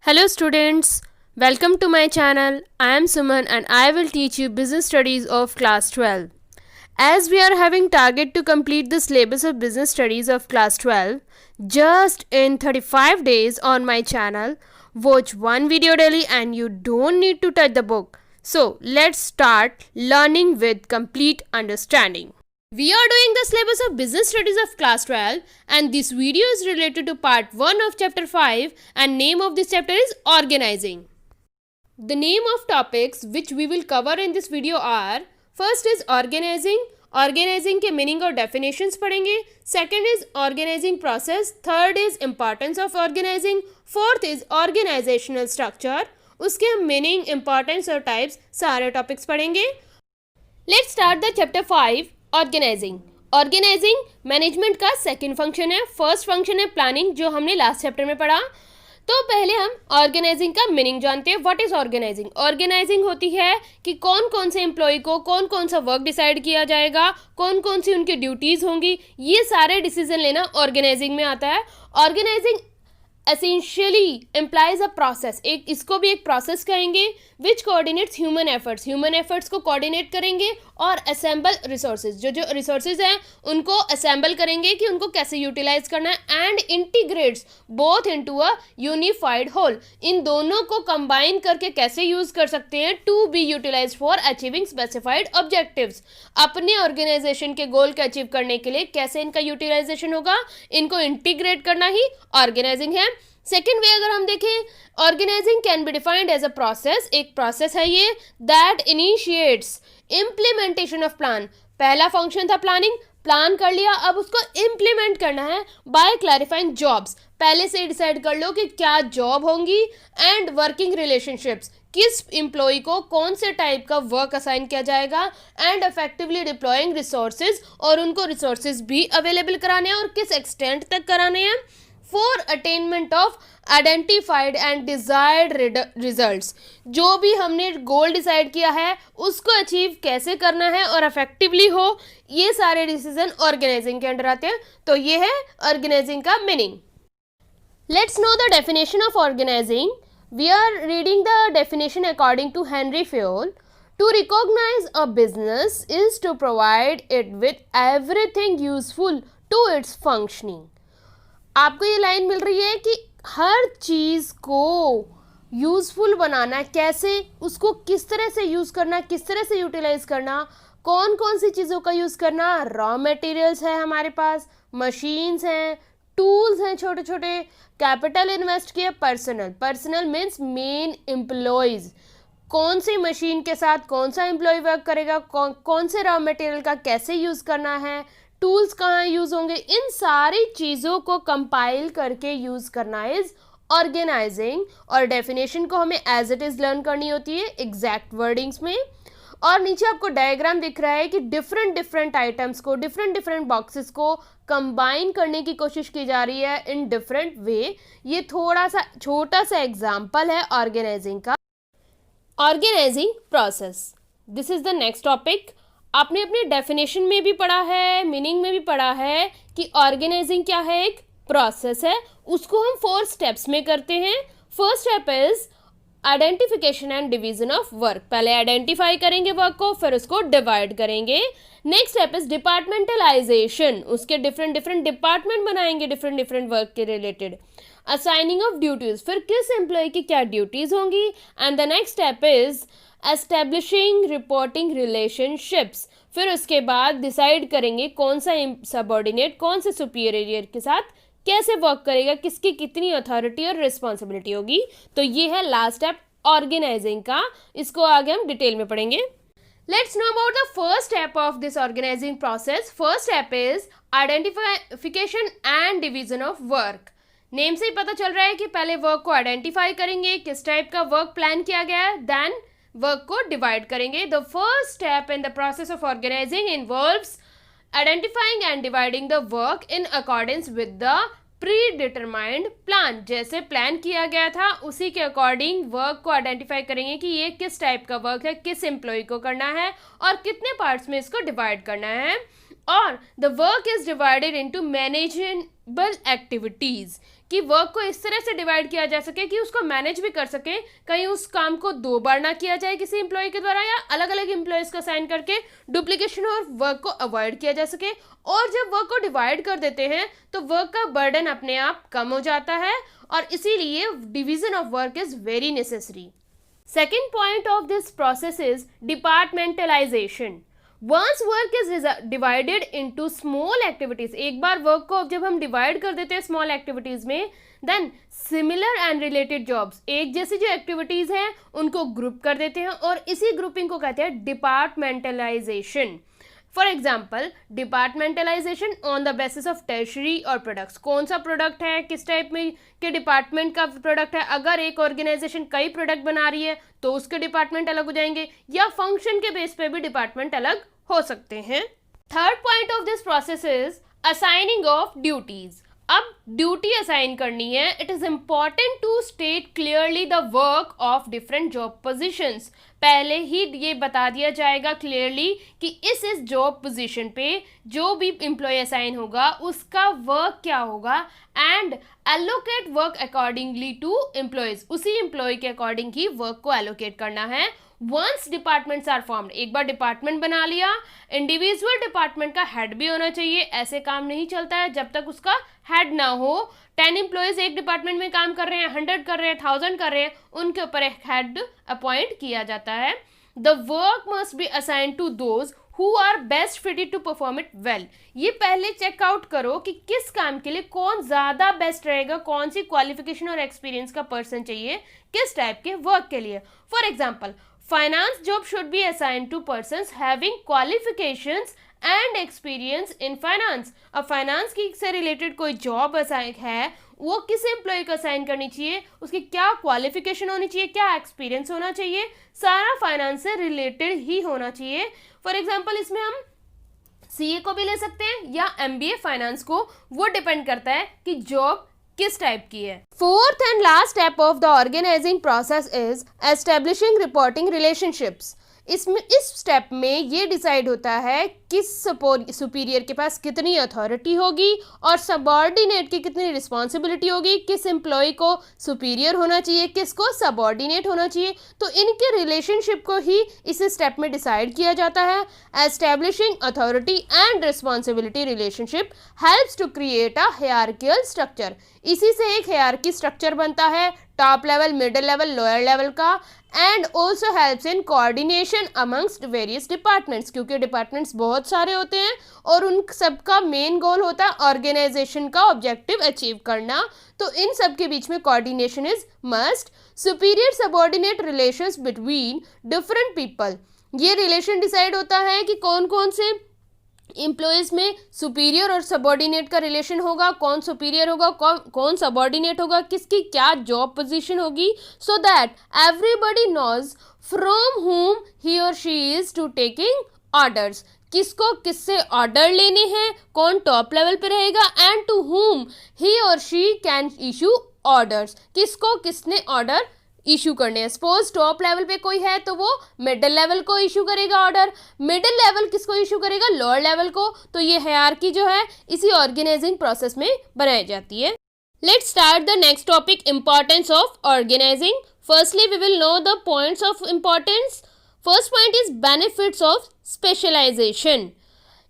Hello students, welcome to my channel. I am Suman and I will teach you business studies of class 12. As we are having target to complete the syllabus of business studies of class 12 just in 35 days on my channel, watch one video daily and you don't need to touch the book. So let's start learning with complete understanding. We are doing the syllabus of business studies of class 12 and this video is related to part 1 of chapter 5 and name of this chapter is organizing. The name of topics which we will cover in this video are first is organizing. Organizing के meaning और definitions पढ़ेंगे. Second is organizing process. Third is importance of organizing. Fourth is organizational structure. उसके हम meaning, importance और types सारे topics पढ़ेंगे. Let's start the chapter 5. Organising. Organising management का second function है. फर्स्ट फंक्शन है प्लानिंग जो हमने लास्ट चैप्टर में पढ़ा. तो पहले हम ऑर्गेनाइजिंग का मीनिंग जानते हैं. What is organising? ऑर्गेनाइजिंग होती है कि कौन कौन से एम्प्लॉय को कौन कौन सा वर्क डिसाइड किया जाएगा, कौन कौन सी उनकी ड्यूटीज़ होंगी, ये सारे डिसीजन लेना ऑर्गेनाइजिंग में आता है. Organising essentially implies a process. इसको भी एक प्रोसेस कहेंगे which coordinates human efforts. Human efforts को कोऑर्डिनेट करेंगे और असेंबल रिसोर्सेज. जो रिसोर्सेज हैं उनको असेंबल करेंगे कि उनको कैसे यूटिलाइज करना है. And integrates both into a unified whole. इन दोनों को कंबाइन करके कैसे यूज कर सकते हैं to be utilise for achieving specified objectives. अपने ऑर्गेनाइजेशन के गोल को अचीव करने के लिए कैसे इनका यूटिलाइजेशन होगा, इनको इंटीग्रेट करना ही ऑर्गेनाइजिंग है. सेकेंड वे अगर हम देखें, organising can be defined as a process. एक प्रोसेस है ये that initiates implementation of plan. पहला फंक्शन था प्लानिंग. प्लान कर लिया, अब उसको इम्प्लीमेंट करना है बाय क्लैरिफाइंग जॉब्स. पहले से डिसाइड कर लो कि क्या जॉब होंगी. एंड वर्किंग रिलेशनशिप्स, किस एम्प्लॉय को कौन से टाइप का वर्क असाइन किया जाएगा. एंड इफेक्टिवली डिप्लॉइंग रिसोर्सेज, और उनको रिसोर्सेज भी अवेलेबल कराने हैं और किस एक्सटेंट तक कराने हैं for attainment of identified and desired results. जो भी हमने गोल डिसाइड किया है उसको अचीव कैसे करना है और इफेक्टिवली हो, ये सारे डिसीजन ऑर्गेनाइजिंग के अंडर आते हैं. तो ये है ऑर्गेनाइजिंग का meaning. Let's know the definition of organising. We are reading the definition according to Henry Fayol. To recognize a business is to provide it with everything useful to its functioning. आपको ये line मिल रही है कि हर चीज़ को useful बनाना, कैसे उसको किस तरह से यूज़ करना, किस तरह से यूटिलाइज करना, कौन कौन सी चीज़ों का यूज़ करना. रॉ मटेरियल्स है हमारे पास, मशीन्स हैं, टूल्स हैं छोटे छोटे, कैपिटल इन्वेस्ट किया, पर्सनल मीन्स मेन एम्प्लॉयज़. कौन सी मशीन के साथ कौन सा एम्प्लॉय वर्क करेगा, कौन से रॉ मटेरियल का कैसे यूज़ करना है, टूल्स कहाँ यूज़ होंगे, इन सारी चीज़ों को कंपाइल करके यूज़ करना इज ऑर्गेनाइजिंग. और डेफिनेशन को हमें एज इट इज़ लर्न करनी होती है एग्जैक्ट वर्डिंग्स में. और नीचे आपको डायग्राम दिख रहा है कि डिफरेंट आइटम्स को, डिफरेंट बॉक्सेस को कंबाइन करने की कोशिश की जा रही है इन डिफरेंट वे. ये थोड़ा सा छोटा सा एग्जाम्पल है ऑर्गेनाइजिंग का. Organising process, this is the next topic. आपने अपने डेफिनेशन में भी पढ़ा है, मीनिंग में भी पढ़ा है कि ऑर्गेनाइजिंग क्या है, एक प्रोसेस है. उसको हम 4 स्टेप्स में करते हैं. First step is identification and division of work. पहले आइडेंटिफाई करेंगे वर्क को, फिर उसको डिवाइड करेंगे. Next step is departmentalisation. उसके डिफरेंट डिपार्टमेंट बनाएंगे डिफरेंट वर्क के रिलेटेड. असाइनिंग ऑफ ड्यूटीज, फिर किस एम्प्लॉय की क्या ड्यूटीज होंगी. And the next step is establishing reporting relationships. फिर उसके बाद डिसाइड करेंगे कौन सा सबऑर्डिनेट कौन से सुपीरियर के साथ कैसे वर्क करेगा, किसकी कितनी अथॉरिटी और रिस्पॉन्सिबिलिटी होगी. तो ये है लास्ट स्टेप ऑर्गेनाइजिंग का. इसको आगे हम डिटेल में पढ़ेंगे. Let's know about the first step of this organising process. First step is identification and division of work. Name से ही पता चल रहा है कि पहले वर्क को आइडेंटिफाई करेंगे, किस टाइप का वर्क प्लान किया गया है, देन वर्क को डिवाइड करेंगे. The first step in the process of organising involves identifying and dividing the work in accordance with the predetermined plan. जैसे प्लान किया गया था उसी के अकॉर्डिंग वर्क को आइडेंटिफाई करेंगे कि ये किस टाइप का वर्क है, किस एम्प्लॉय को करना है और कितने पार्ट्स में इसको डिवाइड करना है. और the work is divided into manageable activities. कि वर्क को इस तरह से डिवाइड किया जा सके कि उसको मैनेज भी कर सके, कहीं उस काम को 2 बार ना किया जाए किसी एम्प्लॉय के द्वारा, या अलग अलग एम्प्लॉयज़ को असाइन करके डुप्लीकेशन और वर्क को अवॉइड किया जा सके। और जब वर्क को डिवाइड कर देते हैं तो वर्क का बर्डन अपने आप कम हो जाता है, और इसीलिए division of work is very necessary. Second point of this process is departmentalisation. Once work is divided into small activities, एक बार वर्क को जब हम डिवाइड कर देते हैं स्मॉल एक्टिविटीज में, then similar and related jobs, एक जैसी जो एक्टिविटीज हैं उनको ग्रुप कर देते हैं, और इसी ग्रुपिंग को कहते हैं departmentalisation. For example, departmentalisation on the basis of tertiary और प्रोडक्ट्स, कौन सा प्रोडक्ट है, किस टाइप में के डिपार्टमेंट का प्रोडक्ट है। अगर एक ऑर्गेनाइजेशन कई प्रोडक्ट बना रही है तो उसके डिपार्टमेंट अलग हो जाएंगे, या फंक्शन के बेस पे भी डिपार्टमेंट अलग हो सकते हैं। Third point of this process is assigning of duties. अब ड्यूटी असाइन करनी है। It is important to state clearly the work of different job positions. पहले ही ये बता दिया जाएगा क्लियरली कि इस जॉब पोजीशन पे जो भी एम्प्लॉय असाइन होगा उसका वर्क क्या होगा, and allocate work accordingly to employees. उसी एम्प्लॉय के अकॉर्डिंग ही वर्क को एलोकेट करना है। वंस डिपार्टमेंट्स आर फॉर्म्ड, एक बार डिपार्टमेंट बना लिया, इंडिविजुअल डिपार्टमेंट का हेड भी होना चाहिए। ऐसे काम नहीं चलता है जब तक उसका हेड ना हो। 10 एम्प्लॉयज एक डिपार्टमेंट में काम कर रहे हैं, 100 कर रहे हैं, 1000 कर रहे हैं, उनके ऊपर एक हेड अपॉइंट किया जाता है। The work must be assign to those who are best fitted to perform it well. ये पहले चेकआउट करो कि किस काम के लिए कौन ज़्यादा बेस्ट रहेगा, कौन सी क्वालिफिकेशन और एक्सपीरियंस का पर्सन चाहिए किस टाइप के वर्क के लिए। For example, finance job should be assigned to persons having qualifications and experience in finance। अब फाइनेंस की से रिलेटेड कोई जॉब असाइन है, वो किस एम्प्लॉय को असाइन करनी चाहिए, उसकी क्या क्वालिफिकेशन होनी चाहिए, क्या एक्सपीरियंस होना चाहिए, सारा फाइनेंस से रिलेटेड ही होना चाहिए। फॉर एग्जाम्पल, इसमें हम सीए को भी ले सकते हैं या एमबीए फाइनेंस को, वो डिपेंड करता है कि जॉब किस टाइप की है। Fourth and last step of the organising process is establishing reporting relationships. इस स्टेप में ये डिसाइड होता है किस सुपीरियर के पास कितनी अथॉरिटी होगी और सबऑर्डिनेट की कितनी रिस्पॉन्सिबिलिटी होगी, किस एम्प्लॉय को सुपीरियर होना चाहिए, किसको सबऑर्डिनेट होना चाहिए। तो इनके रिलेशनशिप को ही इस स्टेप में डिसाइड किया जाता है। Establishing authority and responsibility relationship helps to create a hierarchical structure. इसी से एक हायरार्की स्ट्रक्चर बनता है, top level, middle level, lower level का, and also helps in coordination amongst various departments, क्योंकि डिपार्टमेंट्स बहुत सारे होते हैं और उन सबका मेन गोल होता है ऑर्गेनाइजेशन का ऑब्जेक्टिव अचीव करना। तो इन सब के बीच में coordination is must. Superior subordinate relations between different people, ये रिलेशन डिसाइड होता है कि कौन कौन से एम्प्लॉयज़ में सुपीरियर और सबऑर्डिनेट का रिलेशन होगा, कौन सुपीरियर होगा, कौन सबऑर्डिनेट होगा, किसकी क्या जॉब पोजीशन होगी, so that everybody knows from whom he or she is to taking orders. किसको किससे ऑर्डर लेने हैं, कौन टॉप लेवल पे रहेगा, and to whom he or she can issue orders, किसको किसने ऑर्डर इशू करने हैं। सपोज टॉप लेवल पे कोई है तो वो मिडिल लेवल को इशू करेगा ऑर्डर, मिडिल लेवल किसको इशू करेगा, लोअर लेवल को। तो ये हायरार्की जो है इसी ऑर्गेनाइजिंग प्रोसेस में बनाई जाती है। Let's start the next topic, importance of organising. Firstly we will know the points of importance. First point is benefits of specialisation.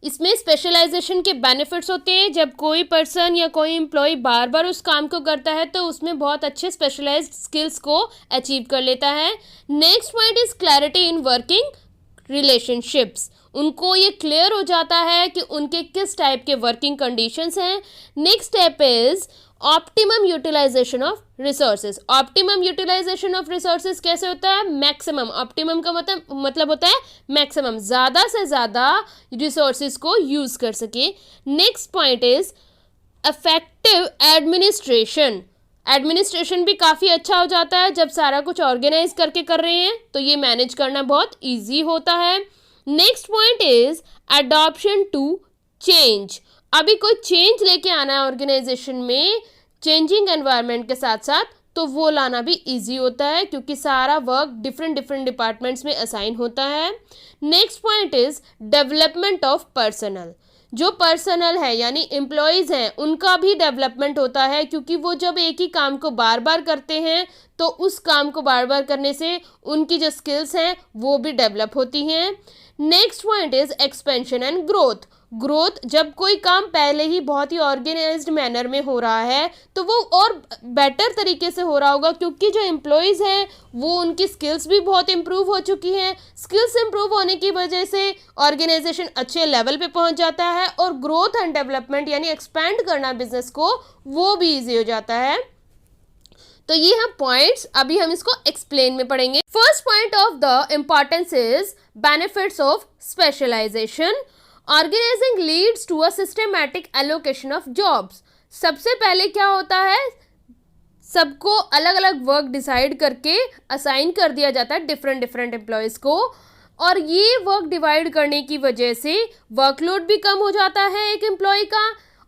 इसमें स्पेशलाइजेशन के बेनिफिट्स होते हैं। जब कोई पर्सन या कोई एम्प्लॉय बार बार उस काम को करता है तो उसमें बहुत अच्छे स्पेशलाइज्ड स्किल्स को अचीव कर लेता है। Next point is clarity in working relationships. उनको ये क्लियर हो जाता है कि उनके किस टाइप के वर्किंग कंडीशंस हैं। Next step is optimum utilisation of resources. Optimum utilisation of resources कैसे होता है, मैक्सिमम। ऑप्टिमम का मतलब होता है मैक्सिमम, ज़्यादा से ज़्यादा रिसोर्सेज को यूज़ कर सके। Next point is effective administration. Administration भी काफ़ी अच्छा हो जाता है जब सारा कुछ ऑर्गेनाइज करके कर रहे हैं, तो ये मैनेज करना बहुत ईजी होता है। Next point is adoption to change. अभी कोई चेंज लेके आना है ऑर्गेनाइजेशन में चेंजिंग एनवायरनमेंट के साथ साथ, तो वो लाना भी इजी होता है क्योंकि सारा वर्क डिफरेंट डिपार्टमेंट्स में असाइन होता है। Next point is development of personal. जो पर्सनल है यानी एम्प्लॉयज़ हैं उनका भी डेवलपमेंट होता है, क्योंकि वो जब एक ही काम को बार बार करते हैं तो उस काम को बार बार करने से उनकी जो स्किल्स हैं वो भी डेवलप होती हैं। Next point is expansion and growth. Growth, जब कोई काम पहले ही बहुत ही ऑर्गेनाइज्ड मैनर में हो रहा है तो वो और बेटर तरीके से हो रहा होगा, क्योंकि जो एम्प्लॉयज़ हैं वो उनकी स्किल्स भी बहुत इम्प्रूव हो चुकी हैं। स्किल्स इम्प्रूव होने की वजह से ऑर्गेनाइजेशन अच्छे लेवल पे पहुंच जाता है और ग्रोथ एंड डेवलपमेंट यानी एक्सपैंड करना बिजनेस को वो भी ईजी हो जाता है। तो ये हम पॉइंट्स अभी हम इसको एक्सप्लेन में पढ़ेंगे। First point of the importance is benefits of specialisation. Organising leads to a systematic allocation of jobs. सबसे पहले क्या होता है, सबको अलग अलग वर्क डिसाइड करके असाइन कर दिया जाता है डिफरेंट एम्प्लॉयज़ को, और ये वर्क डिवाइड करने की वजह से वर्कलोड भी कम हो जाता है एक एम्प्लॉय का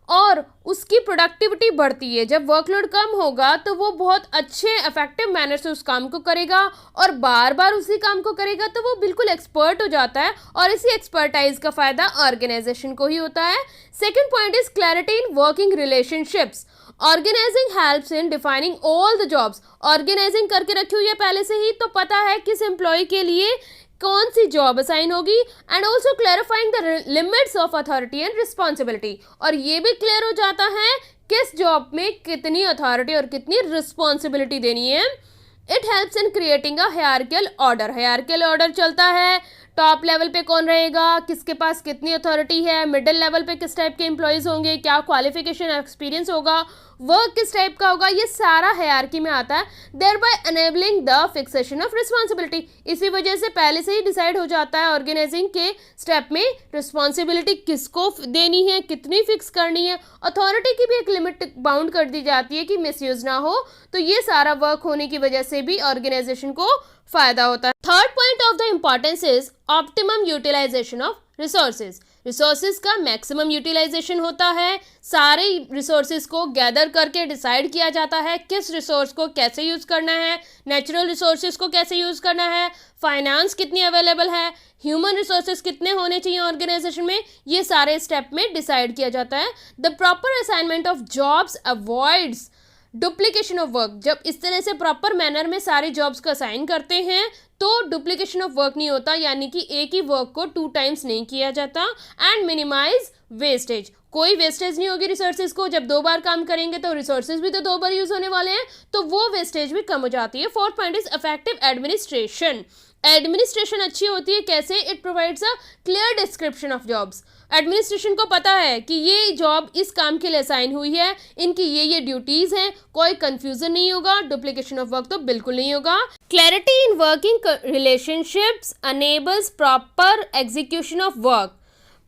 और उसकी प्रोडक्टिविटी बढ़ती है। जब वर्कलोड कम होगा तो वो बहुत अच्छे इफेक्टिव मैनर से उस काम को करेगा और बार बार उसी काम को करेगा तो वो बिल्कुल एक्सपर्ट हो जाता है और इसी एक्सपर्टाइज का फ़ायदा ऑर्गेनाइजेशन को ही होता है। Second point is clarity in working relationships. Organising helps in defining all the jobs. Organising करके रखी हुई है पहले से ही तो पता है किस एम्प्लॉय के लिए कौन सी जॉब असाइन होगी, and also clarifying the limits of authority and responsibility. और ये भी क्लियर हो जाता है किस जॉब में कितनी अथॉरिटी और कितनी रिस्पॉन्सिबिलिटी देनी है। It helps in creating a hierarchical order. Hierarchical order चलता है, टॉप लेवल पे कौन रहेगा, किसके पास कितनी अथॉरिटी है, मिडिल लेवल पे किस टाइप के एम्प्लॉयज़ होंगे, क्या क्वालिफिकेशन एक्सपीरियंस होगा, वर्क किस टाइप का होगा, ये सारा हायरार्की में आता है। Thereby enabling the fixation of responsibility. इसी वजह से पहले से ही डिसाइड हो जाता है ऑर्गेनाइजिंग के स्टेप में रिस्पॉन्सिबिलिटी किसको देनी है, कितनी फिक्स करनी है, अथॉरिटी की भी एक लिमिट बाउंड कर दी जाती है कि मिसयूज ना हो। तो ये सारा वर्क होने की वजह से भी ऑर्गेनाइजेशन को फायदा होता है। Third point of the importance is optimum utilisation of resources. Resources का मैक्सिमम यूटिलाइजेशन होता है। सारे रिसोर्सेज को गैदर करके डिसाइड किया जाता है किस रिसोर्स को कैसे यूज़ करना है, नेचुरल रिसोर्सेज को कैसे यूज़ करना है, फाइनेंस कितनी अवेलेबल है, ह्यूमन रिसोर्सेज कितने होने चाहिए ऑर्गेनाइजेशन में, ये सारे स्टेप में डिसाइड किया जाता है। The proper assignment of jobs avoids duplication of work. जब इस तरह से प्रॉपर मैनर में सारी जॉब्स को असाइन करते हैं तो डुप्लीकेशन ऑफ वर्क नहीं होता, यानी कि एक ही वर्क को 2 टाइम्स नहीं किया जाता। And minimise wastage. कोई वेस्टेज नहीं होगी रिसोर्सेज को। जब 2 बार काम करेंगे तो रिसोर्सेज भी तो 2 बार यूज होने वाले हैं, तो वो वेस्टेज भी कम हो जाती है। Fourth point is effective administration. Administration अच्छी होती है कैसे, it provides a clear description of jobs. Administration को पता है कि ये जॉब इस काम के लिए असाइन हुई है, इनकी ये ड्यूटीज़ हैं, कोई कंफ्यूजन नहीं होगा, डुप्लीकेशन ऑफ वर्क तो बिल्कुल नहीं होगा। Clarity in working relationships enables proper execution of work.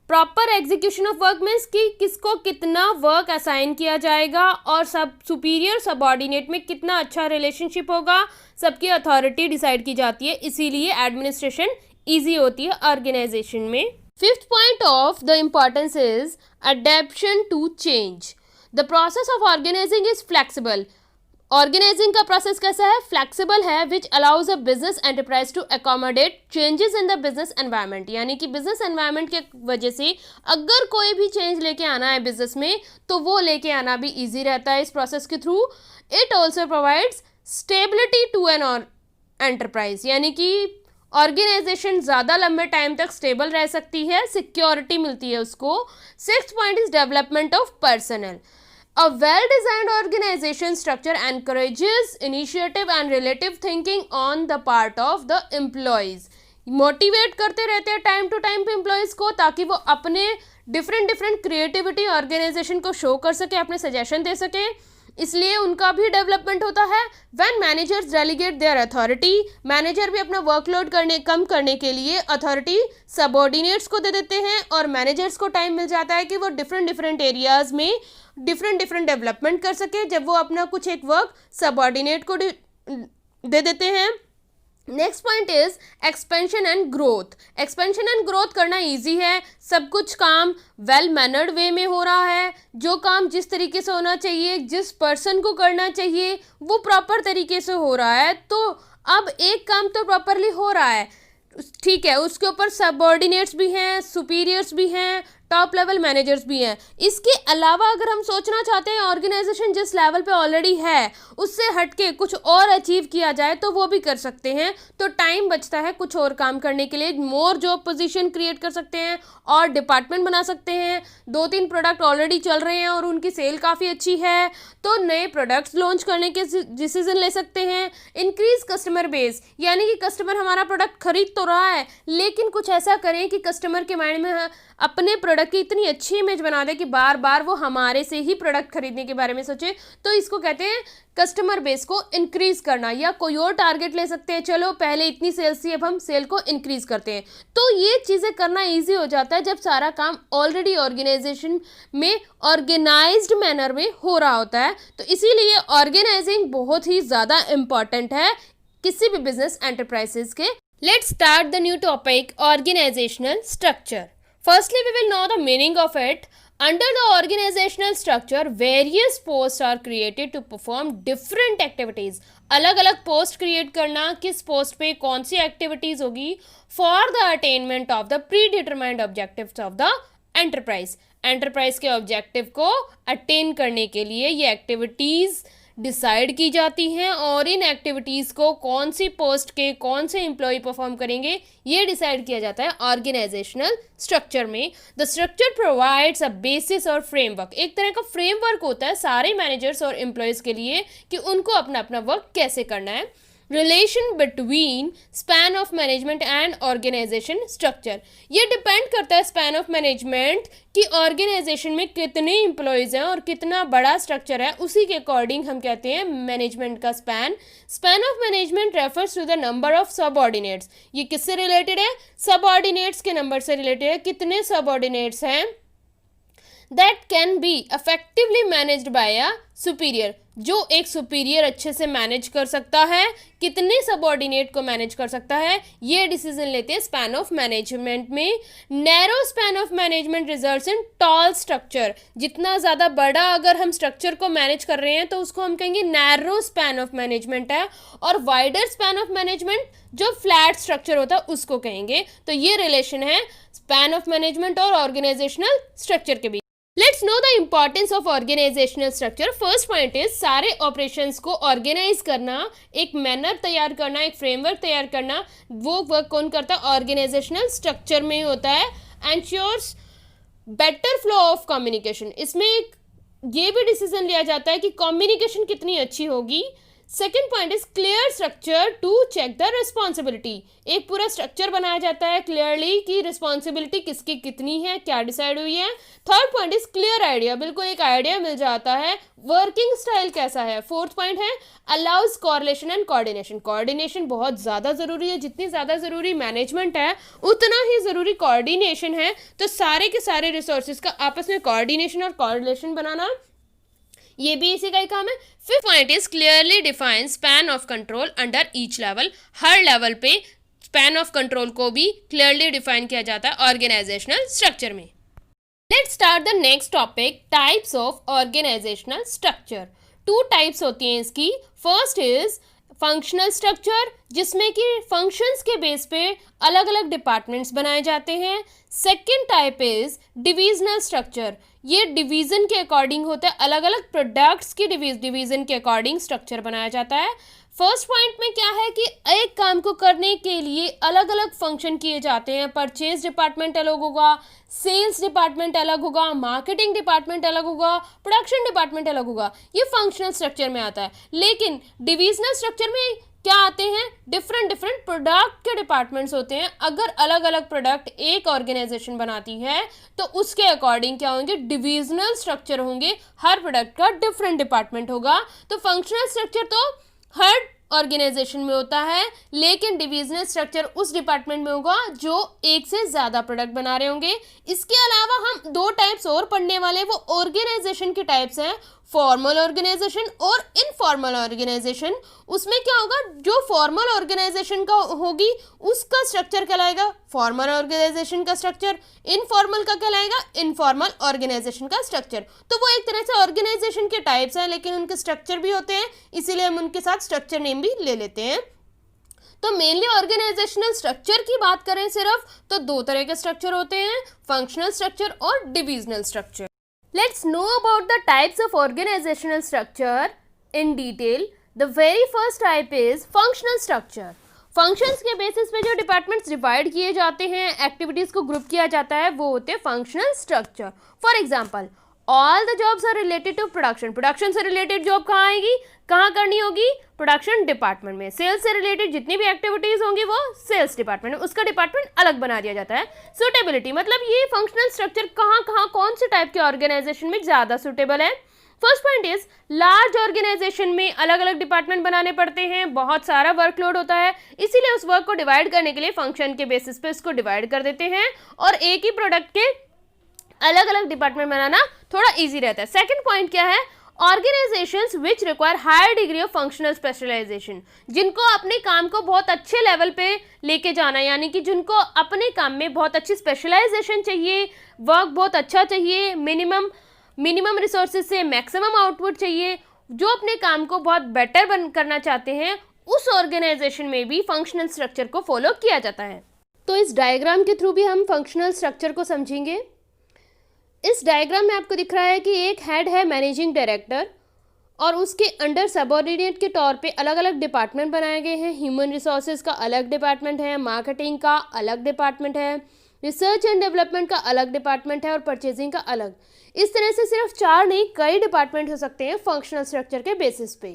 Proper execution of work means कि किसको कितना वर्क असाइन किया जाएगा और सब सुपीरियर सबऑर्डिनेट में कितना अच्छा रिलेशनशिप होगा, सबकी अथॉरिटी डिसाइड की जाती है, इसीलिए एडमिनिस्ट्रेशन ईजी होती है ऑर्गेनाइजेशन में। Fifth point of the importance is adaptation to change. The process of organizing is flexible. Organizing का process कैसा है, flexible है, which allows a business enterprise to accommodate changes in the business environment. यानी कि business environment के वजह से अगर कोई भी change लेके आना है business में तो वो लेके आना भी easy रहता है इस process के through. It also provides stability to an enterprise. यानी कि ऑर्गेनाइजेशन ज़्यादा लंबे टाइम तक स्टेबल रह सकती है, सिक्योरिटी मिलती है उसको। Sixth point is development of personal. A well designed organisation structure encourages initiative and relative thinking on the part of the employees. Motivate करते रहते हैं टाइम टू टाइम पे एम्प्लॉयज़ को, ताकि वो अपने डिफरेंट क्रिएटिविटी ऑर्गेनाइजेशन को शो कर सके, अपने सजेशन दे सके, इसलिए उनका भी डेवलपमेंट होता है। When managers delegate there authority, manager भी अपना वर्कलोड कम करने के लिए अथॉरिटी सबऑर्डिनेट्स को दे देते हैं और मैनेजर्स को टाइम मिल जाता है कि वो डिफरेंट एरियाज़ में डिफरेंट डेवलपमेंट कर सके, जब वो अपना कुछ एक वर्क सबऑर्डिनेट को दे देते हैं। Next point is expansion and growth. Expansion and growth करना इजी है, सब कुछ काम वेल मैनर्ड वे में हो रहा है, जो काम जिस तरीके से होना चाहिए, जिस पर्सन को करना चाहिए वो प्रॉपर तरीके से हो रहा है। तो अब एक काम तो प्रॉपरली हो रहा है, ठीक है, उसके ऊपर सबऑर्डिनेट्स भी हैं, सुपीरियर्स भी हैं, टॉप लेवल मैनेजर्स भी हैं। इसके अलावा अगर हम सोचना चाहते हैं ऑर्गेनाइजेशन जिस लेवल पे ऑलरेडी है उससे हटके कुछ और अचीव किया जाए तो वो भी कर सकते हैं। तो टाइम बचता है कुछ और काम करने के लिए, मोर जॉब पोजीशन क्रिएट कर सकते हैं और डिपार्टमेंट बना सकते हैं। 2-3 प्रोडक्ट ऑलरेडी चल रहे हैं और उनकी सेल काफ़ी अच्छी है तो नए प्रोडक्ट्स लॉन्च करने के डिसीजन ले सकते हैं। इंक्रीज कस्टमर बेस, यानी कि कस्टमर हमारा प्रोडक्ट खरीद तो रहा है लेकिन कुछ ऐसा करें कि कस्टमर के माइंड में अपने प्रोडक्ट की इतनी अच्छी इमेज बना दे कि बार बार वो हमारे से ही प्रोडक्ट खरीदने के बारे में सोचे। तो इसको कहते हैं कस्टमर बेस को इंक्रीज करना। या कोई और टारगेट ले सकते हैं, चलो पहले इतनी सेल्स थी अब हम सेल को इंक्रीज करते हैं। तो ये चीज़ें करना ईजी हो जाता है जब सारा काम ऑलरेडी ऑर्गेनाइजेशन में ऑर्गेनाइज्ड मैनर में हो रहा होता है। तो इसीलिए ऑर्गेनाइजिंग बहुत ही ज़्यादा इम्पॉर्टेंट है किसी भी बिजनेस एंटरप्राइजेस के। Let's start the new topic, organizational structure. Firstly, we will know the meaning of it. Under the organizational structure, various posts are created to perform different activities. अलग अलग post create करना, किस post पे कौन सी activities होगी for the attainment of the pre determined objectives of the enterprise. Enterprise के objective को attain करने के लिए ये एक्टिविटीज डिसाइड की जाती हैं और इन एक्टिविटीज़ को कौन सी पोस्ट के कौन से एम्प्लॉय परफॉर्म करेंगे ये डिसाइड किया जाता है ऑर्गेनाइजेशनल स्ट्रक्चर में। The structure provides a basis और फ्रेमवर्क, एक तरह का फ्रेमवर्क होता है सारे मैनेजर्स और एम्प्लॉयज़ के लिए कि उनको अपना अपना वर्क कैसे करना है। Relation between span of management and organisation structure, ये डिपेंड करता है स्पैन ऑफ मैनेजमेंट कि ऑर्गेनाइजेशन में कितने एम्प्लॉयज़ हैं और कितना बड़ा स्ट्रक्चर है, उसी के अकॉर्डिंग हम कहते हैं मैनेजमेंट का span. Span of management refers to the number of subordinates, ये किससे रिलेटेड है? सबऑर्डिनेट्स के नंबर से रिलेटेड है। कितने सबऑर्डिनेट्स हैं that can be effectively managed by a superior, जो एक सुपीरियर अच्छे से मैनेज कर सकता है, कितने सबऑर्डिनेट को मैनेज कर सकता है, ये डिसीजन लेते हैं स्पैन ऑफ मैनेजमेंट में। Narrow span of management results in tall structure, जितना ज़्यादा बड़ा अगर हम स्ट्रक्चर को मैनेज कर रहे हैं तो उसको हम कहेंगे नैरो स्पैन ऑफ मैनेजमेंट है, और वाइडर स्पैन ऑफ मैनेजमेंट जो फ्लैट स्ट्रक्चर होता है उसको कहेंगे। तो ये रिलेशन है स्पैन ऑफ मैनेजमेंट और ऑर्गेनाइजेशनल स्ट्रक्चर के बीच। Let's know the importance of organisational structure. First point is सारे ऑपरेशंस को ऑर्गेनाइज करना, एक मैनर तैयार करना, एक फ्रेमवर्क तैयार करना। वो वर्क कौन करता है? ऑर्गेनाइजेशनल स्ट्रक्चर में ही होता है। Ensures better flow of communication, इसमें एक ये भी डिसीजन लिया जाता है कि कम्युनिकेशन कितनी अच्छी होगी। Second point is clear structure to check the responsibility, एक पूरा स्ट्रक्चर बनाया जाता है क्लियरली कि रिस्पॉन्सिबिलिटी किसकी कितनी है, क्या डिसाइड हुई है। Third point is clear idea, बिल्कुल एक आइडिया मिल जाता है। वर्किंग स्टाइल कैसा है? फोर्थ पॉइंट है allows correlation and coordination, coordination बहुत ज़्यादा ज़रूरी है, जितनी ज़्यादा ज़रूरी मैनेजमेंट है उतना ही ज़रूरी कोऑर्डिनेशन है। तो सारे के सारे रिसोर्सेज का आपस में कोऑर्डिनेशन और कोरिलेशन बनाना ये भी इसी का ही काम है। Fifth point is clearly define span of control under each level, हर लेवल पे स्पैन ऑफ कंट्रोल को भी क्लियरली डिफाइन किया जाता है ऑर्गेनाइजेशनल स्ट्रक्चर में। Let's start the next topic, types of organisational structure. 2 types होती हैं इसकी। फर्स्ट इज फंक्शनल स्ट्रक्चर, जिसमें कि फंक्शंस के बेस पे अलग अलग डिपार्टमेंट्स बनाए जाते हैं। Second type is divisional structure, ये डिवीज़न के अकॉर्डिंग होता है, अलग अलग प्रोडक्ट्स की डिवीज़न के अकॉर्डिंग स्ट्रक्चर बनाया जाता है। फर्स्ट पॉइंट में क्या है कि एक काम को करने के लिए अलग अलग फंक्शन किए जाते हैं। परचेज डिपार्टमेंट अलग होगा, सेल्स डिपार्टमेंट अलग होगा, मार्केटिंग डिपार्टमेंट अलग होगा, प्रोडक्शन डिपार्टमेंट अलग होगा, ये फंक्शनल स्ट्रक्चर में आता है। लेकिन डिविजनल स्ट्रक्चर में क्या आते हैं? डिफरेंट प्रोडक्ट के डिपार्टमेंट्स होते हैं। अगर अलग अलग प्रोडक्ट एक ऑर्गेनाइजेशन बनाती है तो उसके अकॉर्डिंग क्या होंगे? डिविजनल स्ट्रक्चर होंगे, हर प्रोडक्ट का डिफरेंट डिपार्टमेंट होगा। तो फंक्शनल स्ट्रक्चर तो हर ऑर्गेनाइजेशन में होता है, लेकिन डिविजनल स्ट्रक्चर उस डिपार्टमेंट में होगा जो एक से ज़्यादा प्रोडक्ट बना रहे होंगे। इसके अलावा हम 2 टाइप्स और पढ़ने वाले, वो ऑर्गेनाइजेशन के टाइप्स हैं, फॉर्मल ऑर्गेनाइजेशन और इनफॉर्मल ऑर्गेनाइजेशन। उसमें क्या होगा? जो फॉर्मल ऑर्गेनाइजेशन का होगी उसका स्ट्रक्चर कहलाएगा फॉर्मल ऑर्गेनाइजेशन का स्ट्रक्चर, इनफॉर्मल का कहलाएगा इनफॉर्मल ऑर्गेनाइजेशन का स्ट्रक्चर। तो वो एक तरह से ऑर्गेनाइजेशन के टाइप्स हैं, लेकिन उनके स्ट्रक्चर भी होते हैं, इसीलिए हम उनके साथ स्ट्रक्चर नेम भी ले लेते हैं। तो मेनली ऑर्गेनाइजेशनल स्ट्रक्चर की बात करें सिर्फ तो दो तरह के स्ट्रक्चर होते हैं, फंक्शनल स्ट्रक्चर और divisional structure. Let's know about the types of organisational structure in detail. The very first type is functional structure. Functions के बेसिस पे जो डिपार्टमेंट्स डिवाइड किए जाते हैं, एक्टिविटीज को ग्रुप किया जाता है, वो होते हैं functional structure. For example, all the jobs are related to production. Production से रिलेटेड जॉब कहाँ आएगी, कहाँ करनी होगी, प्रोडक्शन डिपार्टमेंट में। सेल्स से रिलेटेड जितनी भी एक्टिविटीज होंगी वो सेल्स डिपार्टमेंट में, उसका डिपार्टमेंट अलग बना दिया जाता है। सुटेबिलिटी मतलब ये फंक्शनल स्ट्रक्चर कहाँ कहाँ कौन से टाइप के ऑर्गेनाइजेशन में ज़्यादा सुटेबल है। First point is large organisation में अलग अलग डिपार्टमेंट बनाने पड़ते हैं, बहुत सारा वर्कलोड होता है, इसीलिए उस वर्क को डिवाइड करने के लिए फंक्शन के बेसिस पे इसको डिवाइड कर देते हैं और एक ही प्रोडक्ट के अलग अलग डिपार्टमेंट बनाना थोड़ा इजी रहता है। सेकंड पॉइंट क्या है, organisations which require higher degree of functional specialisation, जिनको अपने काम को बहुत अच्छे लेवल पे लेके जाना है, यानी कि जिनको अपने काम में बहुत अच्छी स्पेशलाइजेशन चाहिए, वर्क बहुत अच्छा चाहिए, मिनिमम रिसोर्सेज से मैक्सिमम आउटपुट चाहिए, जो अपने काम को बहुत बेटर करना चाहते हैं, उस ऑर्गेनाइजेशन में भी फंक्शनल स्ट्रक्चर को फॉलो किया जाता है। तो इस डायग्राम के थ्रू भी हम फंक्शनल स्ट्रक्चर को समझेंगे। इस डायग्राम में आपको दिख रहा है कि एक हेड है मैनेजिंग डायरेक्टर और उसके अंडर सबऑर्डिनेट के तौर पे अलग अलग डिपार्टमेंट बनाए गए हैं। ह्यूमन रिसोर्सेज का अलग डिपार्टमेंट है, मार्केटिंग का अलग डिपार्टमेंट है, रिसर्च एंड डेवलपमेंट का अलग डिपार्टमेंट है और परचेजिंग का अलग। इस तरह से सिर्फ 4 नहीं कई डिपार्टमेंट हो सकते हैं फंक्शनल स्ट्रक्चर के बेसिस पे।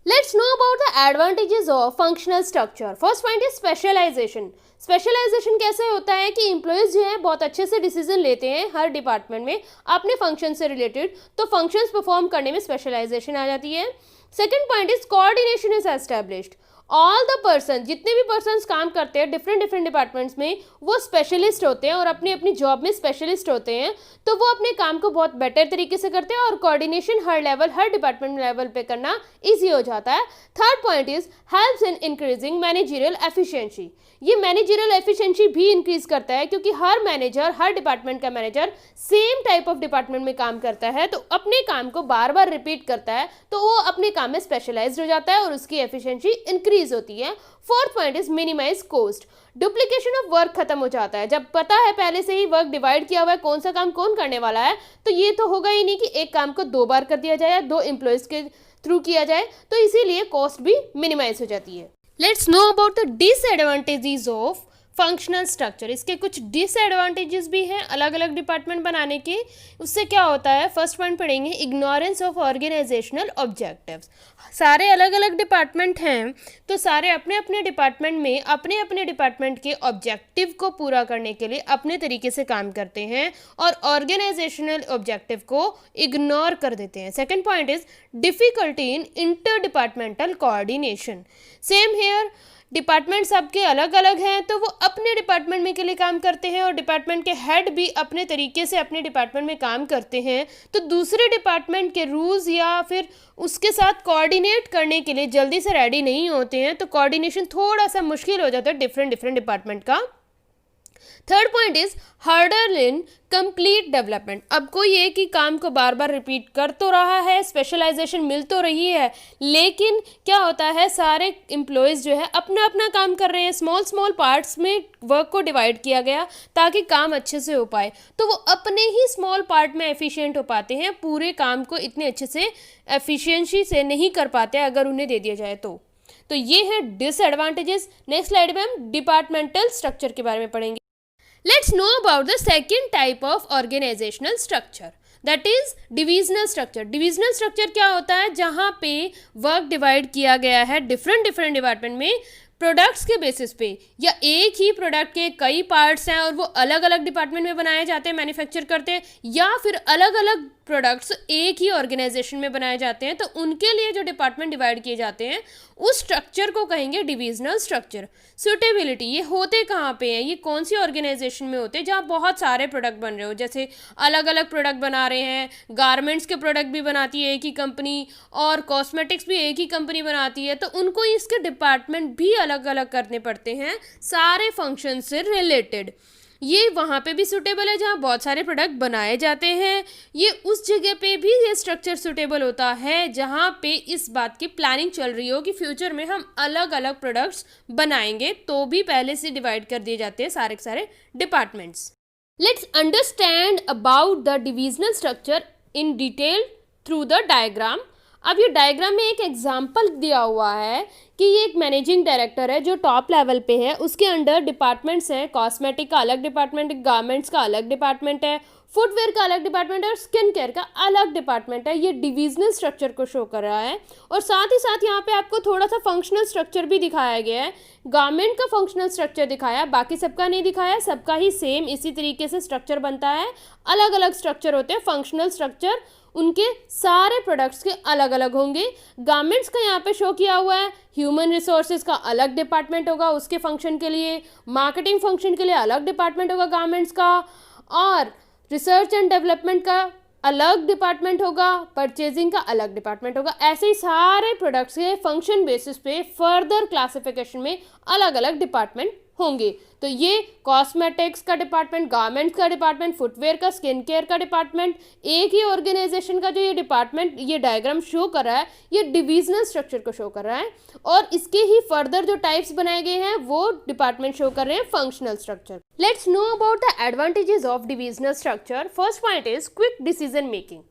Let's know about the advantages of functional structure. First point is specialisation. Specialisation कैसे होता है कि एम्प्लॉयज जो है बहुत अच्छे से डिसीजन लेते हैं हर डिपार्टमेंट में अपने फंक्शन से रिलेटेड, तो फंक्शंस परफॉर्म करने में स्पेशलाइजेशन आ जाती है। Second point is coordination is established. All the person, जितने भी पर्सन्स काम करते हैं डिफरेंट डिपार्टमेंट्स में, वो स्पेशलिस्ट होते हैं और अपनी अपनी जॉब में स्पेशलिस्ट होते हैं, तो वो अपने काम को बहुत बेटर तरीके से करते हैं और कोऑर्डिनेशन हर डिपार्टमेंट लेवल पे करना ईजी हो जाता है। Third point is helps in increasing managerial efficiency. ये मैनेजरियल एफिशिएंसी भी इंक्रीज करता है क्योंकि हर डिपार्टमेंट का manager same type of department में काम करता है, तो अपने काम को बार बार रिपीट करता है, तो वो अपने काम में स्पेशलाइज्ड हो जाता है और उसकी एफिशिएंसी इंक्रीज होती है। Fourth point is minimise cost. Duplication of work खत्म हो जाता है। जब पता है पहले से ही वर्क डिवाइड किया हुआ है, कौन सा काम कौन करने वाला है, तो ये तो होगा ही नहीं कि एक काम को 2 बार कर दिया जाए या 2 एम्प्लॉयज के थ्रू किया जाए, तो इसीलिए कॉस्ट भी मिनिमाइज हो जाती है। Let's know about the disadvantages of functional structure. इसके कुछ डिसएडवांटेजेस भी हैं अलग अलग डिपार्टमेंट बनाने के। उससे क्या होता है, फर्स्ट पॉइंट पढ़ेंगे, इग्नोरेंस ऑफ ऑर्गेनाइजेशनल ऑब्जेक्टिव्स। सारे अलग अलग डिपार्टमेंट हैं, तो सारे अपने अपने डिपार्टमेंट में अपने अपने डिपार्टमेंट के ऑब्जेक्टिव को पूरा करने के लिए अपने तरीके से काम करते हैं और ऑर्गेनाइजेशनल ऑब्जेक्टिव को इग्नोर कर देते हैं। Second point is difficulty in inter departmental coordination. Same here, department सबके अलग अलग हैं, तो वो अपने डिपार्टमेंट में के लिए काम करते हैं और डिपार्टमेंट के हेड भी अपने तरीके से अपने डिपार्टमेंट में काम करते हैं, तो दूसरे डिपार्टमेंट के रूल्स या फिर उसके साथ कोऑर्डिनेट करने के लिए जल्दी से रेडी नहीं होते हैं, तो कोऑर्डिनेशन थोड़ा सा मुश्किल हो जाता है डिफरेंट डिपार्टमेंट का। Third point is hurdle in complete development. अब कोई एक ही काम को बार बार रिपीट कर तो रहा है, स्पेशलाइजेशन मिल तो रही है, लेकिन क्या होता है सारे एम्प्लॉयज़ जो है अपना अपना काम कर रहे हैं, स्मॉल पार्ट्स में वर्क को डिवाइड किया गया ताकि काम अच्छे से हो पाए, तो वो अपने ही स्मॉल पार्ट में एफिशिएंट हो पाते हैं, पूरे काम को इतने अच्छे से एफिशिएंसी से नहीं कर पाते अगर उन्हें दे दिया जाए तो ये है डिसएडवांटेजेस। नेक्स्ट स्लाइड में हम डिपार्टमेंटल स्ट्रक्चर के बारे में पढ़ेंगे। Let's know about the second type of organizational structure, that is divisional structure. Divisional structure क्या होता है, जहाँ पे वर्क डिवाइड किया गया है डिफरेंट डिपार्टमेंट में प्रोडक्ट्स के बेसिस पे, या एक ही प्रोडक्ट के कई पार्ट्स हैं और वो अलग अलग डिपार्टमेंट में बनाए जाते हैं, मैन्युफैक्चर करते हैं, या फिर अलग अलग प्रोडक्ट्स एक ही ऑर्गेनाइजेशन में बनाए जाते हैं, तो उनके लिए जो डिपार्टमेंट डिवाइड किए जाते हैं उस स्ट्रक्चर को कहेंगे डिविजनल स्ट्रक्चर। सूटेबिलिटी, ये होते कहाँ पे हैं, ये कौन सी ऑर्गेनाइजेशन में होते हैं जहाँ बहुत सारे प्रोडक्ट बन रहे हो, जैसे अलग अलग प्रोडक्ट बना रहे हैं, गारमेंट्स के प्रोडक्ट भी बनाती है एक ही कंपनी और कॉस्मेटिक्स भी एक ही कंपनी बनाती है, तो उनको इसके डिपार्टमेंट भी अलग अलग करने पड़ते हैं सारे फंक्शन से रिलेटेड। ये वहाँ पे भी सूटेबल है जहाँ बहुत सारे प्रोडक्ट बनाए जाते हैं। ये उस जगह पे भी ये स्ट्रक्चर सूटेबल होता है जहाँ पे इस बात की प्लानिंग चल रही हो कि फ्यूचर में हम अलग अलग प्रोडक्ट्स बनाएंगे, तो भी पहले से डिवाइड कर दिए जाते हैं सारे के सारे departments. Let's understand about the divisional structure in detail through the diagram. अब ये डायग्राम में एक एग्जाम्पल दिया हुआ है कि ये एक मैनेजिंग डायरेक्टर है जो टॉप लेवल पे है, उसके अंडर डिपार्टमेंट्स हैं। कॉस्मेटिक का अलग डिपार्टमेंट, गारमेंट्स का अलग डिपार्टमेंट है, फुटवेयर का अलग डिपार्टमेंट है और स्किन केयर का अलग डिपार्टमेंट है। ये डिविजनल स्ट्रक्चर को शो कर रहा है और साथ ही साथ यहाँ पे आपको थोड़ा सा फंक्शनल स्ट्रक्चर भी दिखाया गया है। गारमेंट का फंक्शनल स्ट्रक्चर दिखाया है, बाकी सबका नहीं दिखाया, सबका ही सेम इसी तरीके से स्ट्रक्चर बनता है। अलग अलग स्ट्रक्चर होते हैं, फंक्शनल स्ट्रक्चर उनके सारे प्रोडक्ट्स के अलग अलग होंगे। गारमेंट्स का यहाँ पे शो किया हुआ है, ह्यूमन रिसोर्सेज का अलग डिपार्टमेंट होगा उसके फंक्शन के लिए, मार्केटिंग फंक्शन के लिए अलग डिपार्टमेंट होगा गारमेंट्स का, और रिसर्च एंड डेवलपमेंट का अलग डिपार्टमेंट होगा, परचेजिंग का अलग डिपार्टमेंट होगा। ऐसे ही सारे प्रोडक्ट्स के फंक्शन बेसिस पे फर्दर क्लासिफिकेशन में अलग अलग डिपार्टमेंट होंगे। तो ये कॉस्मेटिक्स का डिपार्टमेंट, गारमेंट्स का डिपार्टमेंट, फुटवेयर का, स्किन केयर का डिपार्टमेंट, एक ही ऑर्गेनाइजेशन का जो ये डिपार्टमेंट, ये डायग्राम शो कर रहा है, ये डिविजनल स्ट्रक्चर को शो कर रहा है। और इसके ही फर्दर जो टाइप्स बनाए गए हैं वो डिपार्टमेंट शो कर रहे हैं functional structure. Let's know about the advantages of divisional structure. First point is quick decision making.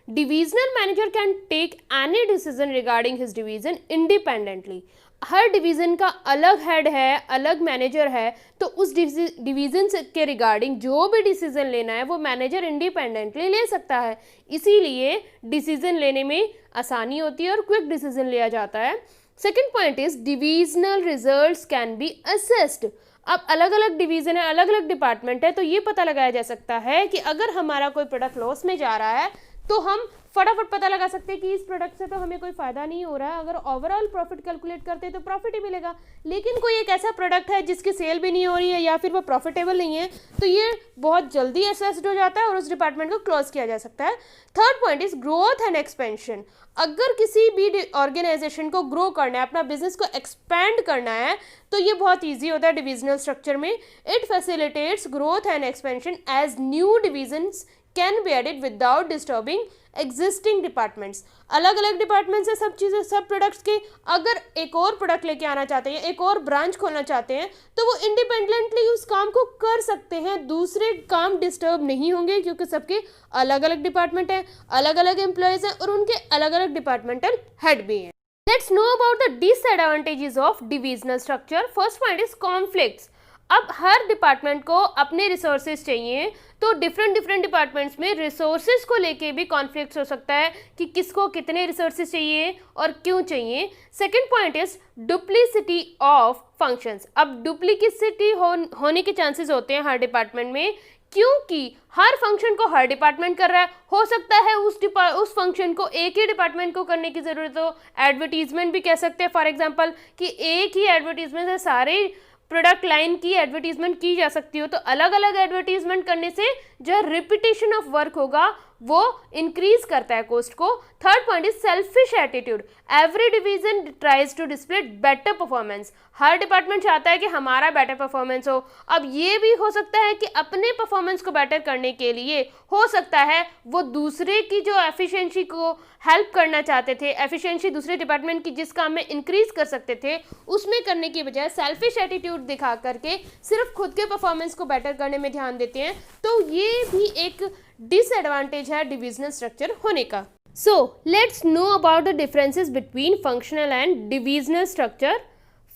Divisional manager can take any decision regarding his division independently. Her division का अलग head है, अलग manager है, तो उस डिवीज़न के regarding जो भी डिसीजन लेना है वो मैनेजर इंडिपेंडेंटली ले सकता है। इसीलिए डिसीजन लेने में आसानी होती है और क्विक डिसीजन लिया जाता है। Second point is divisional results can be assessed. अब अलग अलग डिवीज़न है, अलग अलग डिपार्टमेंट है, तो ये पता लगाया जा सकता है कि अगर हमारा कोई प्रोडक्ट लॉस में जा रहा है तो हम फटाफट पता लगा सकते हैं कि इस प्रोडक्ट से तो हमें कोई फ़ायदा नहीं हो रहा है। अगर ओवरऑल प्रॉफिट कैलकुलेट करते हैं तो प्रॉफिट ही मिलेगा, लेकिन कोई एक ऐसा प्रोडक्ट है जिसकी सेल भी नहीं हो रही है या फिर वो प्रॉफिटेबल नहीं है, तो ये बहुत जल्दी असेस्ड हो जाता है और उस डिपार्टमेंट को क्लोज किया जा सकता है। Third point is growth and expansion. अगर किसी भी ऑर्गेनाइजेशन को ग्रो करना है, अपना बिजनेस को एक्सपैंड करना है, तो ये बहुत ईजी होता है डिविजनल स्ट्रक्चर में। It facilitates growth and expansion as new divisions can be added without disturbing existing departments. अलग अलग डिपार्टमेंट्स है सब चीज़ें, सब प्रोडक्ट्स के। अगर एक और प्रोडक्ट लेके आना चाहते हैं, एक और ब्रांच खोलना चाहते हैं, तो वो इंडिपेंडेंटली उस काम को कर सकते हैं, दूसरे काम डिस्टर्ब नहीं होंगे, क्योंकि सबके अलग अलग डिपार्टमेंट है, अलग अलग एम्प्लॉयज़ हैं और उनके अलग अलग डिपार्टमेंटल हेड भी हैं। Let's know about the disadvantages of divisional structure. First point is conflicts. अब हर डिपार्टमेंट को अपने रिसोर्सेज चाहिए, तो डिफरेंट डिपार्टमेंट्स में रिसोर्सेज को लेके भी कॉन्फ्लिक्ट्स हो सकता है कि किसको कितने रिसोर्सेज चाहिए और क्यों चाहिए। Second point is duplicity of functions. अब डुप्लीसिटी होने के चांसेस होते हैं हर डिपार्टमेंट में, क्योंकि हर फंक्शन को हर डिपार्टमेंट कर रहा है। हो सकता है उस फंक्शन को एक ही डिपार्टमेंट को करने की ज़रूरत हो। एडवर्टीजमेंट भी कह सकते हैं फॉर एग्जांपल कि एक ही एडवर्टीजमेंट से सारे प्रोडक्ट लाइन की एडवर्टीजमेंट की जा सकती हो, तो अलग अलग एडवर्टीजमेंट करने से जो रिपीटेशन ऑफ वर्क होगा वो इंक्रीज करता है कॉस्ट को। Third point is selfish attitude. Every division tries to display better performance. हर डिपार्टमेंट चाहता है कि हमारा बेटर परफॉर्मेंस हो। अब ये भी हो सकता है कि अपने परफॉर्मेंस को बेटर करने के लिए हो सकता है वो दूसरे की जो एफिशिएंसी को हेल्प करना चाहते थे, एफिशिएंसी दूसरे डिपार्टमेंट की जिस काम में इंक्रीज कर सकते थे, उसमें करने की बजाय सेल्फिश एटीट्यूड दिखा करके सिर्फ खुद के परफॉर्मेंस को बेटर करने में ध्यान देते हैं। तो ये भी एक डिसएडवांटेज है डिविजनल स्ट्रक्चर होने का। So let's know about the differences between functional and divisional structure.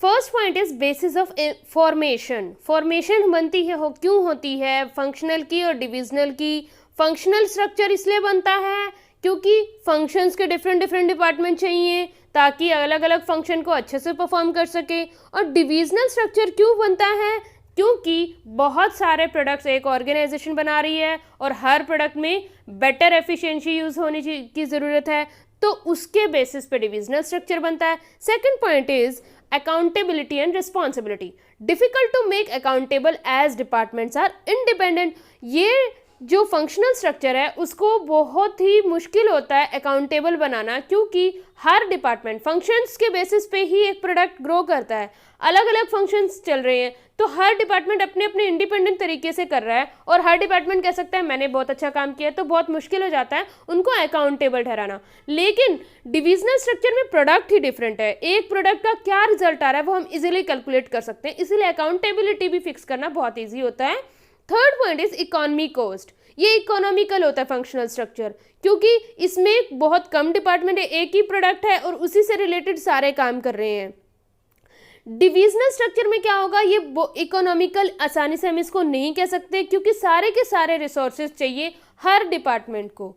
First point is basis of formation. Formation बनती है क्यों होती है फंक्शनल की और डिविजनल की। फंक्शनल स्ट्रक्चर इसलिए बनता है क्योंकि फंक्शंस के डिफरेंट डिपार्टमेंट चाहिए ताकि अलग अलग फंक्शन को अच्छे से परफॉर्म कर सके। और डिविजनल स्ट्रक्चर क्यों बनता है, क्योंकि बहुत सारे प्रोडक्ट्स एक ऑर्गेनाइजेशन बना रही है और हर प्रोडक्ट में बेटर एफिशिएंसी यूज़ होने की ज़रूरत है, तो उसके बेसिस पे डिविजनल स्ट्रक्चर बनता है। Second point is accountability and responsibility. Difficult to make accountable as departments are independent. ये जो फंक्शनल स्ट्रक्चर है उसको बहुत ही मुश्किल होता है अकाउंटेबल बनाना, क्योंकि हर डिपार्टमेंट फंक्शंस के बेसिस पे ही एक प्रोडक्ट ग्रो करता है। अलग अलग फंक्शंस चल रहे हैं तो हर डिपार्टमेंट अपने अपने इंडिपेंडेंट तरीके से कर रहा है और हर डिपार्टमेंट कह सकता है मैंने बहुत अच्छा काम किया, तो बहुत मुश्किल हो जाता है उनको अकाउंटेबल ठहराना। लेकिन डिविजनल स्ट्रक्चर में प्रोडक्ट ही डिफरेंट है, एक प्रोडक्ट का क्या रिजल्ट आ रहा है वो हम इजीली कैलकुलेट कर सकते हैं, इसीलिए अकाउंटेबिलिटी भी फिक्स करना बहुत ईजी होता है। Third point is economy cost. ये इकोनॉमिकल होता है फंक्शनल स्ट्रक्चर, क्योंकि इसमें बहुत कम डिपार्टमेंट है, एक ही प्रोडक्ट है और उसी से रिलेटेड सारे काम कर रहे हैं। डिविजनल स्ट्रक्चर में क्या होगा, ये इकोनॉमिकल आसानी से हम इसको नहीं कह सकते क्योंकि सारे के सारे रिसोर्सेज चाहिए हर डिपार्टमेंट को।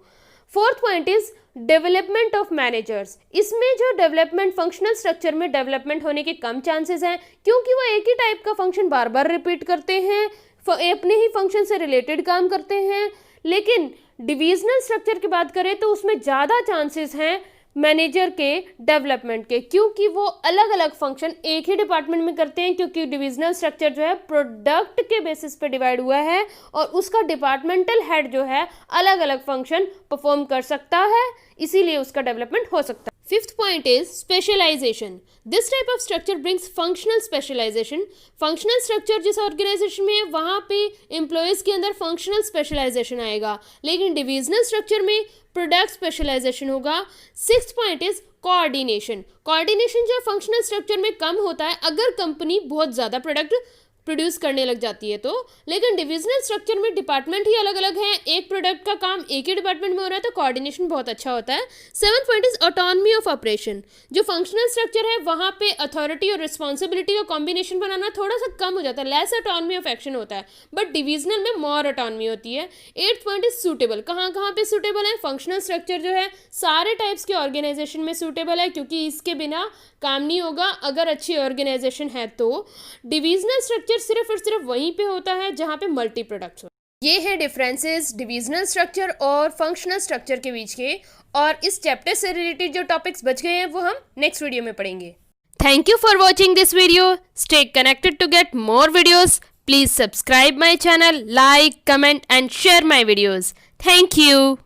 Fourth point is development of managers. इसमें जो डेवलपमेंट फंक्शनल स्ट्रक्चर में डेवलपमेंट होने के कम चांसेस हैं, क्योंकि वो एक ही टाइप का फंक्शन बार बार रिपीट करते हैं, अपने ही फंक्शन से रिलेटेड काम करते हैं। लेकिन डिविजनल स्ट्रक्चर की बात करें तो उसमें ज़्यादा चांसेस हैं मैनेजर के डेवलपमेंट के, क्योंकि वो अलग अलग फंक्शन एक ही डिपार्टमेंट में करते हैं, क्योंकि डिविजनल स्ट्रक्चर जो है प्रोडक्ट के बेसिस पे डिवाइड हुआ है और उसका डिपार्टमेंटल हेड जो है अलग अलग फंक्शन परफॉर्म कर सकता है, इसीलिए उसका डेवलपमेंट हो सकता है। Fifth point is specialisation. This type of structure brings functional specialisation. Functional structure जिस ऑर्गेनाइजेशन में है वहाँ पे एम्प्लॉयज़ के अंदर फंक्शनल स्पेशलाइजेशन आएगा, लेकिन डिविजनल स्ट्रक्चर में प्रोडक्ट स्पेशलाइजेशन होगा। Sixth point is coordination. Coordination जो फंक्शनल स्ट्रक्चर में कम होता है अगर कंपनी बहुत ज़्यादा प्रोडक्ट प्रोड्यूस करने लग जाती है तो, लेकिन डिविजनल स्ट्रक्चर में डिपार्टमेंट ही अलग अलग हैं, एक प्रोडक्ट का काम एक ही डिपार्टमेंट में हो रहा है तो कोऑर्डिनेशन बहुत अच्छा होता है। Seventh point is autonomy of operation. जो फंक्शनल स्ट्रक्चर है वहाँ पे अथॉरिटी और रिस्पॉन्सिबिलिटी का कॉम्बिनेशन बनाना थोड़ा सा कम हो जाता है, लेस ऑटोनॉमी ऑफ एक्शन होता है, बट डिविजनल में मोर ऑटोनॉमी होती है। Eighth point is suitable. कहाँ कहाँ पे सूटेबल है, फंक्शनल स्ट्रक्चर जो है सारे टाइप्स के ऑर्गेनाइजेशन में सूटेबल है, क्योंकि इसके बिना काम नहीं होगा अगर अच्छी ऑर्गेनाइजेशन है तो। डिविजनल स्ट्रक्चर सिर्फ और सिर्फ वहीं पे होता है जहाँ पे मल्टी प्रोडक्ट्स हो। ये है डिफरेंसेस डिविजनल स्ट्रक्चर और फंक्शनल स्ट्रक्चर के बीच के, और इस चैप्टर से रिलेटेड जो टॉपिक्स बच गए हैं वो हम नेक्स्ट वीडियो में पढ़ेंगे। Thank you for watching this video. Stay connected to get more videos. Please subscribe my channel, like, comment and share my videos. Thank you.